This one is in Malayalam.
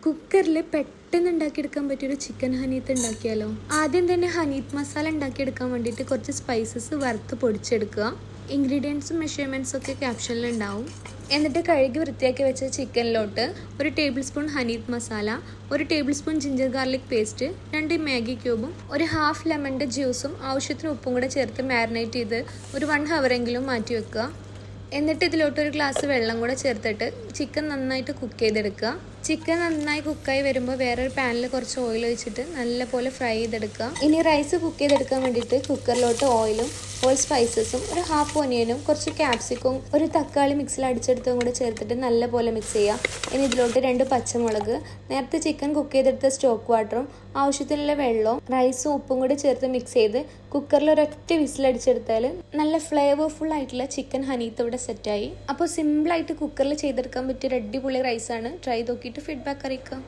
കുക്കറിൽ പെട്ടെന്ന് ഉണ്ടാക്കിയെടുക്കാൻ പറ്റിയൊരു ചിക്കൻ ഹനീത്ത് ഉണ്ടാക്കിയാലോ. ആദ്യം തന്നെ ഹനീത്ത് മസാല ഉണ്ടാക്കിയെടുക്കാൻ വേണ്ടിയിട്ട് കുറച്ച് സ്പൈസസ് വറുത്ത് പൊടിച്ചെടുക്കുക. ഇൻഗ്രീഡിയൻസും മെഷർമെൻറ്റ്സും ഒക്കെ ക്യാപ്ഷനിൽ ഉണ്ടാവും. എന്നിട്ട് കഴുകി വൃത്തിയാക്കി വെച്ച ചിക്കനിലോട്ട് 1 ടേബിൾ സ്പൂൺ ഹനീത്ത് masala, 1 tablespoon ginger garlic paste, 2 Maggi ക്യൂബും, ഒരു ഹാഫ് ലെമണിൻ്റെ ജ്യൂസും ആവശ്യത്തിന് ഉപ്പും കൂടെ ചേർത്ത് മാരിനേറ്റ് ചെയ്ത് ഒരു 1 ഹവറെങ്കിലും മാറ്റി വെക്കുക. എന്നിട്ട് ഇതിലോട്ട് ഒരു ഗ്ലാസ് വെള്ളം കൂടെ ചേർത്തിട്ട് ചിക്കൻ നന്നായിട്ട് കുക്ക് ചെയ്തെടുക്കുക. ചിക്കൻ നന്നായി കുക്കായി വരുമ്പോൾ വേറൊരു പാനിൽ കുറച്ച് ഓയിൽ ഒഴിച്ചിട്ട് നല്ലപോലെ ഫ്രൈ ചെയ്തെടുക്കുക. ഇനി റൈസ് കുക്ക് ചെയ്തെടുക്കാൻ വേണ്ടിയിട്ട് കുക്കറിലോട്ട് ഓയിലും ഹോൾ സ്പൈസസും ഒരു ഹാഫ് ഒനിയനും കുറച്ച് ക്യാപ്സിക്കും ഒരു തക്കാളി മിക്സിൽ അടിച്ചെടുത്തതും കൂടെ ചേർത്തിട്ട് നല്ലപോലെ മിക്സ് ചെയ്യുക. ഇനി ഇതിലോട്ട് 2 പച്ചമുളക്, നേരത്തെ ചിക്കൻ കുക്ക് ചെയ്തെടുത്ത സ്റ്റോക്ക് വാട്ടറും ആവശ്യത്തിനുള്ള വെള്ളവും റൈസും ഉപ്പും കൂടി ചേർത്ത് മിക്സ് ചെയ്ത് കുക്കറിൽ ഒരൊറ്റ വിസിലടിച്ചെടുത്താൽ നല്ല ഫ്ലേവർഫുൾ ആയിട്ടുള്ള ചിക്കൻ ഹനീത്ത് ഇവിടെ സെറ്റായി. അപ്പോൾ സിമ്പിളായിട്ട് കുക്കറിൽ ചെയ്തെടുക്കാൻ പറ്റിയ ഒരു അടിപൊളി റൈസാണ്. ട്രൈ നോക്കിയിട്ട് ഫീഡ്ബാക്ക് അറിയിക്കുക.